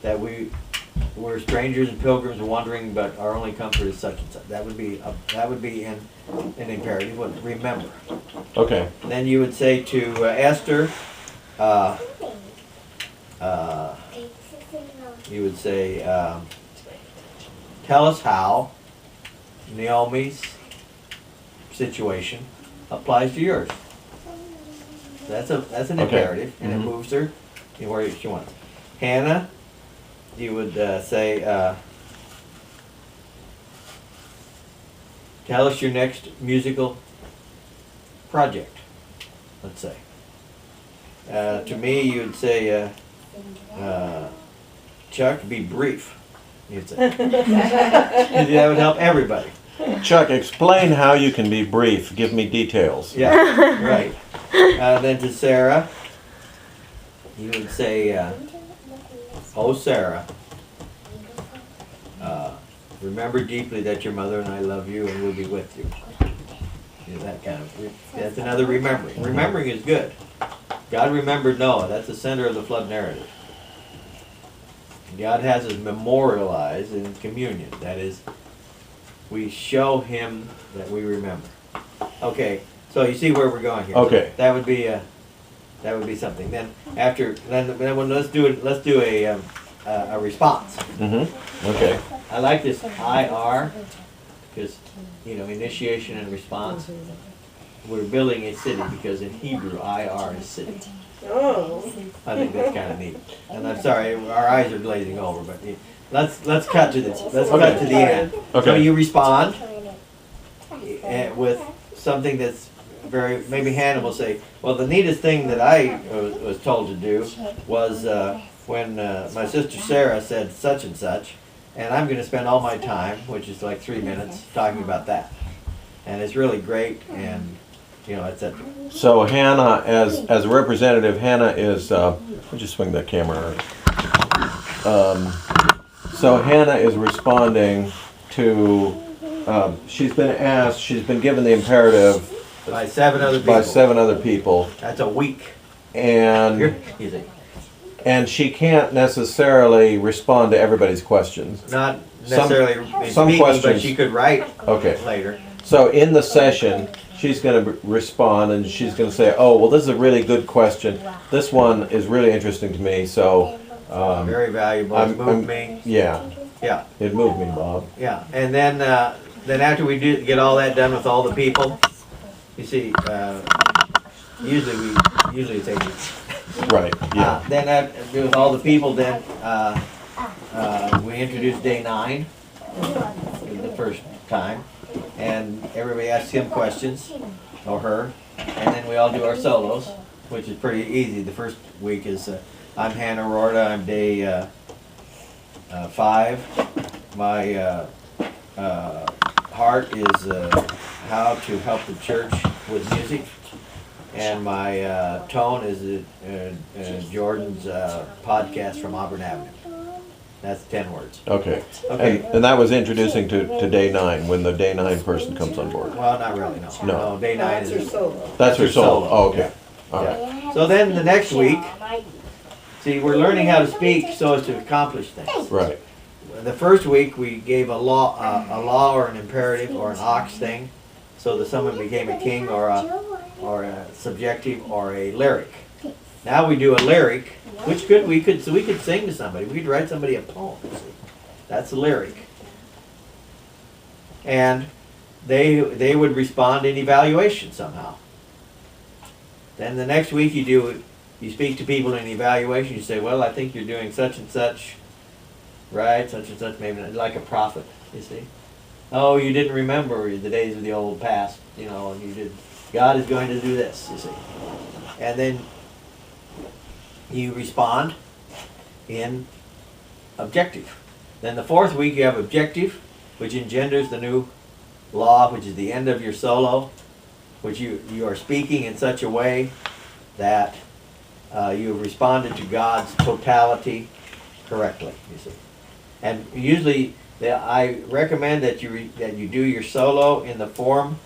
that we're strangers and pilgrims wandering, but our only comfort is such and such. That would be an imperative. Remember. Okay. And then you would say to Esther, you would say, tell us how Naomi's situation applies to yours. That's an imperative, and it moves her in where she wants. Hannah, you would say, tell us your next musical project, let's say. To me, you would say, Chuck, be brief. You'd say. That would help everybody. Chuck, explain how you can be brief. Give me details. Yeah, right. Then to Sarah, you would say, oh Sarah, remember deeply that your mother and I love you and will be with you. That kind of, that's another remembering. Remembering is good. God remembered Noah. That's the center of the flood narrative. God has us memorialized in communion. That is, we show Him that we remember. Okay, so you see where we're going here. Okay. That would be something. Then let's do a response. Mm-hmm. Okay. I like this IR because initiation and response. We're building a city because in Hebrew IR is city. Oh. I think that's kind of neat. And I'm sorry, our eyes are glazing over, but let's cut to this. Let's cut to the end. Okay. So you respond with something that's maybe Hannah will say, well, the neatest thing that I was told to do was when my sister Sarah said such and such, and I'm going to spend all my time, which is like 3 minutes, talking about that. And it's really great, and etc. So Hannah, as a representative, Hannah is. Let me just swing that camera. So Hannah is responding to. She's been given the imperative By 7 other people. by 7 other people, That's a week. and Easy. and she can't necessarily respond to everybody's questions. Not necessarily some speaking, but questions- she could write Okay. later. So in the session, she's going to respond, and she's going to say, "Oh, well, this is a really good question. This one is really interesting to me." So, Very valuable. It moved me. yeah, Yeah, it moved me, Bob. yeah. And then after we get all that done with all the people, you see, usually it's 8 weeks. Right. Yeah. Then with all the people, then we introduce day 9 the first time, and everybody asks him questions or her, and then we all do our solos, which is pretty easy. The first week is I'm Hannah Rorta. I'm day 5. My heart is how to help the church with music. And my tone is Jordan's podcast from Auburn Avenue. That's 10 words. Okay. Okay. And that was introducing to day 9 when the day 9 person comes on board. Well, not really, no. No. Day 9 That's your is. solo. That's her solo. Oh, okay. Yeah. All right. Yeah. So then the next week, see, we're learning how to speak so as to accomplish things. Right. The first week we gave a law or an imperative or an ox thing, so that someone became a king or a subjective or a lyric. Now we do a lyric, which we could sing to somebody. We could write somebody a poem. See? That's a lyric, and they would respond in evaluation somehow. Then the next week you speak to people in evaluation. You say, well, I think you're doing such and such, right? Such and such, maybe like a prophet. You see. Oh, you didn't remember the days of the old past, and you did. God is going to do this, you see. And then you respond in objective. Then the fourth week you have objective, which engenders the new law, which is the end of your solo, which you are speaking in such a way that you have responded to God's totality correctly, you see. And usually I recommend that you do your solo in the form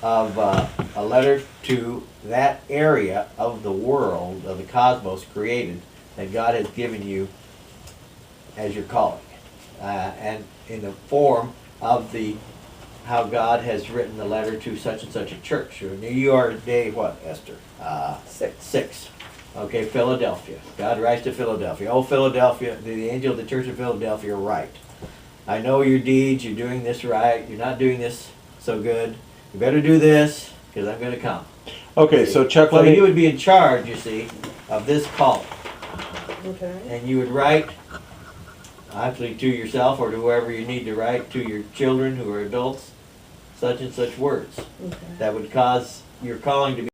of a letter to that area of the world, of the cosmos created, that God has given you as your calling. And in the form of how God has written the letter to such and such a church. You are day what, Esther? 6. 6. Okay, Philadelphia. God writes to Philadelphia. Oh, Philadelphia, the angel of the church of Philadelphia, write. I know your deeds, you're doing this right, you're not doing this so good. You better do this, because I'm going to come. Okay, so Chuck, So let me. you would be in charge, you see, of this calling. Okay. And you would write, actually to yourself or to whoever you need to write, to your children who are adults, such and such words Okay. that would cause your calling to be